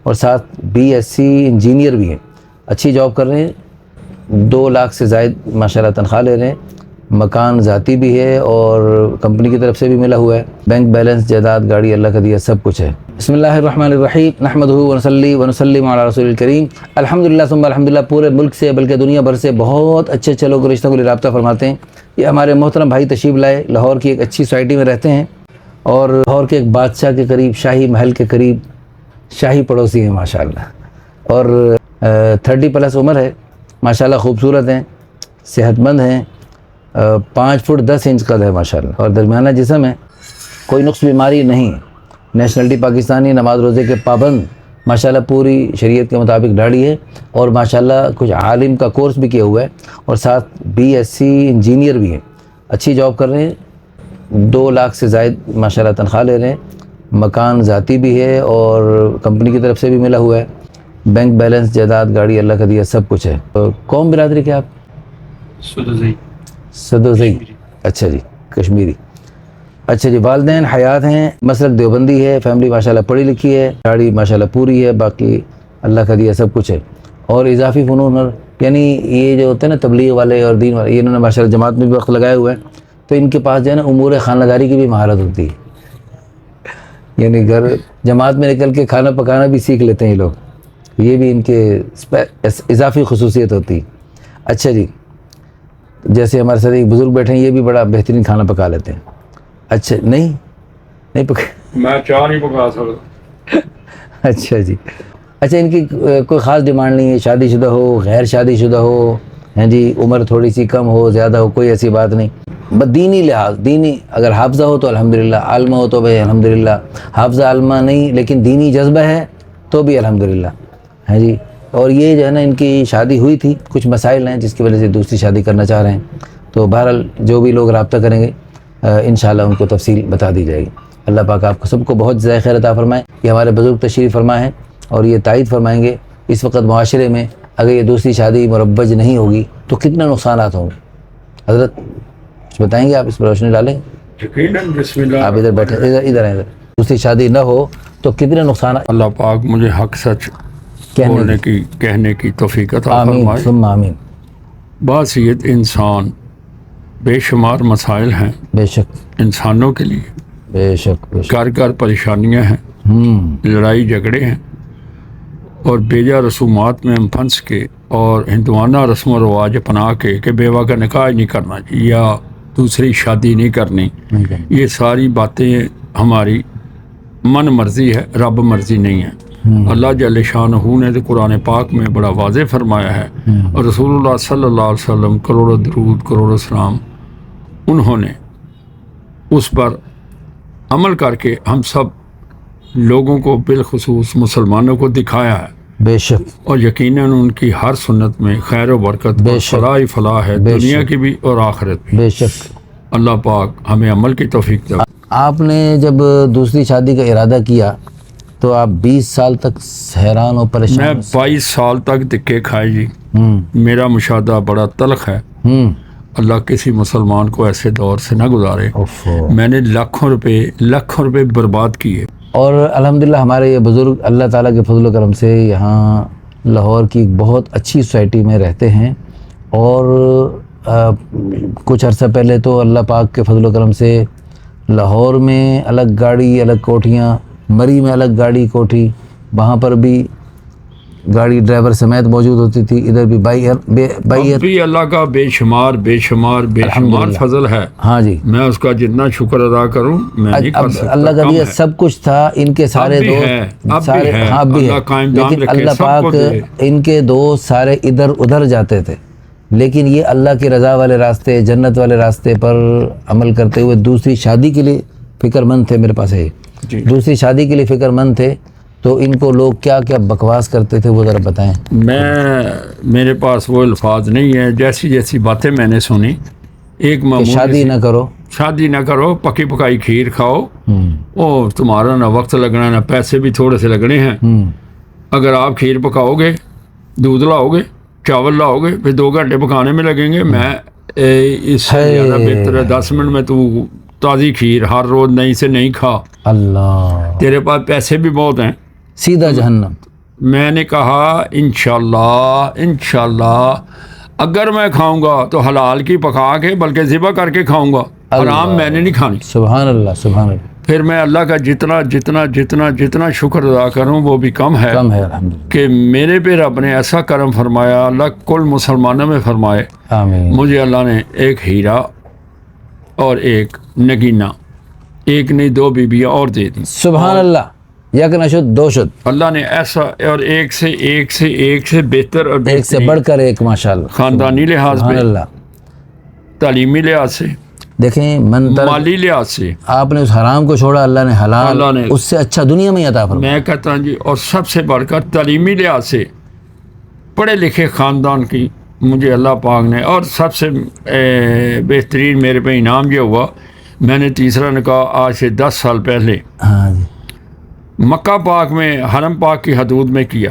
اور ساتھ BSc engineer بھی ہیں، اچھی جاب کر رہے ہیں، 2 لاکھ سے زائد ماشاءاللہ تنخواہ لے رہے ہیں، مکان ذاتی بھی ہے اور کمپنی کی طرف سے بھی ملا ہوا ہے، بینک بیلنس، جائیداد، گاڑی اللہ کا دیا، سب کچھ ہے۔ بسم اللہ الرحمن الرحیم، نحمدہ ونصلی ونسلم علی رسول الکریم، الحمدللہ ثم الحمدللہ۔ پورے ملک سے بلکہ دنیا بھر سے بہت اچھے اچھے لوگ رشتوں کو رابطہ فرماتے ہیں۔ یہ ہمارے محترم بھائی تشریف لائے، لاہور کی ایک اچھی سوسائٹی میں رہتے ہیں اور لاہور کے ایک بادشاہ کے قریب، شاہی محل کے قریب، شاہی پڑوسی ہیں ماشاءاللہ، اور 30+ عمر ہے ماشاءاللہ، خوبصورت ہیں، صحت مند ہیں، 5 فٹ 10 انچ قد ہے ماشاءاللہ، اور درمیانہ جسم ہے، کوئی نقص بیماری نہیں، نیشنلٹی پاکستانی، نماز روزے کے پابند ماشاءاللہ، پوری شریعت کے مطابق داڑھی ہے، اور ماشاءاللہ کچھ عالم کا کورس بھی کیا ہوا ہے، اور ساتھ BSc انجینئر بھی ہیں، اچھی جاب کر رہے ہیں، 2 لاکھ سے زائد ماشاءاللہ تنخواہ لے رہے ہیں، مکان ذاتی بھی ہے اور کمپنی کی طرف سے بھی ملا ہوا ہے، بینک بیلنس، جائیداد، گاڑی اللہ کا دیا، سب کچھ ہے۔ قوم برادری کے آپ؟ سدوزئی، اچھا جی، کشمیری، اچھا جی۔ والدین حیات ہیں، مسلک دیوبندی ہے، فیملی ماشاءاللہ پڑھی لکھی ہے، گاڑی ماشاءاللہ پوری ہے، باقی اللہ کا دیا سب کچھ ہے، اور اضافی فنون، یعنی یہ جو ہوتے ہیں نا تبلیغ والے اور دین والے، انہوں نے ماشاءاللہ جماعت میں بھی وقت لگایا ہوا ہے، تو ان کے پاس جو ہے نا امور خانہ داری کی بھی مہارت ہوتی ہے، یعنی گھر جماعت میں نکل کے کھانا پکانا بھی سیکھ لیتے ہیں یہ لوگ، یہ بھی ان کے اضافی خصوصیت ہوتی ہے۔ اچھا جی، جیسے ہمارے ساتھ ایک بزرگ بیٹھے ہیں، یہ بھی بڑا بہترین کھانا پکا لیتے ہیں۔ اچھا، نہیں پکا، میں چاہ نہیں پکا سکتا۔ اچھا جی، اچھا، ان کی کوئی خاص ڈیمانڈ نہیں ہے، شادی شدہ ہو، غیر شادی شدہ ہو، ہیں جی، عمر تھوڑی سی کم ہو، زیادہ ہو، کوئی ایسی بات نہیں، بس دینی لحاظ، دینی، اگر حافظہ ہو تو الحمدللہ، عالمہ ہو تو بھائی الحمدللہ، حافظہ عالمہ نہیں لیکن دینی جذبہ ہے تو بھی الحمدللہ، ہیں جی۔ اور یہ جو ہے نا ان کی شادی ہوئی تھی، کچھ مسائل ہیں جس کی وجہ سے دوسری شادی کرنا چاہ رہے ہیں، تو بہرحال جو بھی لوگ رابطہ کریں گے انشاءاللہ ان کو تفصیل بتا دی جائے گی۔ اللہ پاک آپ کو سب کو بہت زیادہ خیر عطا فرمائے۔ یہ ہمارے بزرگ تشریف فرما ہیں اور یہ تائید فرمائیں گے، اس وقت معاشرے میں اگر یہ دوسری شادی مروج نہیں ہوگی تو کتنے نقصانات ہوں گے۔ حضرت کچھ بتائیں گے آپ، اس پر روشنی ڈالیں؟ یقیناً، بسم اللہ۔ آپ ادھر بیٹھے، ادھر دوسری شادی نہ ہو تو کتنے نقصانات۔ اللہ پاک مجھے حق سچ کہنے کی توفیق عطا آمین فرمائے۔ ثم آمین۔ بحیثیت انسان بے شمار مسائل ہیں بے شک، انسانوں کے لیے، بے شک، بے شک، گھر پریشانیاں ہیں، لڑائی جھگڑے ہیں، اور بیجا رسومات میں ہم پھنس کے اور ہندوانہ رسم و رواج اپنا کے کہ بیوہ کا نکاح نہیں کرنا یا دوسری شادی نہیں کرنی، یہ ساری باتیں ہماری من مرضی ہے، رب مرضی نہیں ہے۔ اللہ جل شانہ نے تو قرآن پاک میں بڑا واضح فرمایا ہے، اور رسول اللہ صلی اللہ علیہ وسلم کروڑوں درود کروڑوں سلام انہوں نے اس پر عمل کر کے ہم سب لوگوں کو بالخصوص مسلمانوں کو دکھایا ہے، بے شک، اور یقیناً ان کی ہر سنت میں خیر و برکت اور فلاح فلاح ہے، دنیا کی بھی اور آخرت بھی۔ بے شک۔ اللہ پاک ہمیں عمل کی توفیق دے۔ آپ نے جب دوسری شادی کا ارادہ کیا تو آپ 20 سال تک حیران و پریشان؟ میں 22 سال تک دکے کھائے جی، میرا مشاہدہ بڑا تلخ ہے، اللہ کسی مسلمان کو ایسے دور سے نہ گزارے۔ میں نے لاکھوں روپے برباد کیے، اور الحمدللہ ہمارے یہ بزرگ اللہ تعالیٰ کے فضل و کرم سے یہاں لاہور کی ایک بہت اچھی سوسائٹی میں رہتے ہیں، اور کچھ عرصہ پہلے تو اللہ پاک کے فضل و کرم سے لاہور میں الگ گاڑی الگ کوٹھیاں، مری میں الگ گاڑی کوٹھی، وہاں پر بھی گاڑی ڈرائیور سمیت موجود ہوتی تھی، ادھر بھی اب بھی اللہ کا بے شمار فضل ہے۔ ہاں جی، میں اس کا جتنا شکر ادا کروں میں نہیں کر سکتا۔ اللہ کا دیا سب کچھ تھا، ان کے سارے دوست سارے، ہاں بھی ہے، لیکن اللہ پاک ان کے دوست سارے ادھر ادھر جاتے تھے، لیکن یہ اللہ کی رضا والے راستے، جنت والے راستے پر عمل کرتے ہوئے دوسری شادی کے لیے فکر مند تھے۔ میرے پاس ہے دوسری شادی کے لیے فکر مند تھے، تو ان کو لوگ کیا کیا بکواس کرتے تھے وہ ذرا بتائیں۔ میرے پاس وہ الفاظ نہیں ہیں، جیسی باتیں میں نے سنی، ایک شادی نہ کرو، پکی پکائی کھیر کھاؤ، اور تمہارا نہ وقت لگنا نہ پیسے بھی تھوڑے سے لگنے ہیں، اگر آپ کھیر پکاؤ گے، دودھ لاؤ گے، چاول لاؤ گے، پھر 2 گھنٹے پکانے میں لگیں گے، میں اس سے زیادہ بہتر ہے 10 منٹ میں تو تازی کھیر ہر روز نئی سے نہیں کھا، اللہ تیرے پاس پیسے بھی بہت ہیں، سیدھا جہنم۔ میں نے کہا انشاءاللہ اگر میں کھاؤں گا تو حلال کی پکا کے بلکہ ذبح کر کے کھاؤں گا، حرام میں نے نہیں کھانی۔ سبحان اللہ سبحان اللہ، پھر میں اللہ کا جتنا شکر ادا کروں وہ بھی کم ہے کم ہے الحمدللہ۔ کہ میرے پہ رب نے ایسا کرم فرمایا، اللہ کل مسلمانوں میں فرمائے، آمین۔ مجھے اللہ نے ایک ہیرا اور ایک نگینہ، ایک نہیں دو بیویاں اور دے دی۔ سبحان اللہ، یک نہ شد دو شد، اللہ نے ایسا، اور ایک سے بہتر اور ایک سے بہترین، بڑھ کر ایک، ماشاءاللہ خاندانی لحاظ سبحان پہ، اللہ۔ تعلیمی لحاظ سے، دیکھیں من ترک، مالی لحاظ سے، آپ نے اس حرام کو چھوڑا، اللہ نے حلال، اللہ نے، اس سے اچھا دنیا میں عطا فرمایا۔ میں کہتا ہوں جی، اور سب سے بڑھ کر تعلیمی لحاظ سے پڑھے لکھے خاندان کی مجھے اللہ پاک نے، اور سب سے بہترین میرے پہ انعام یہ ہوا، میں نے تیسرا نکاح آج سے 10 سال پہلے ہاں جی، مکہ پاک میں حرم پاک کی حدود میں کیا۔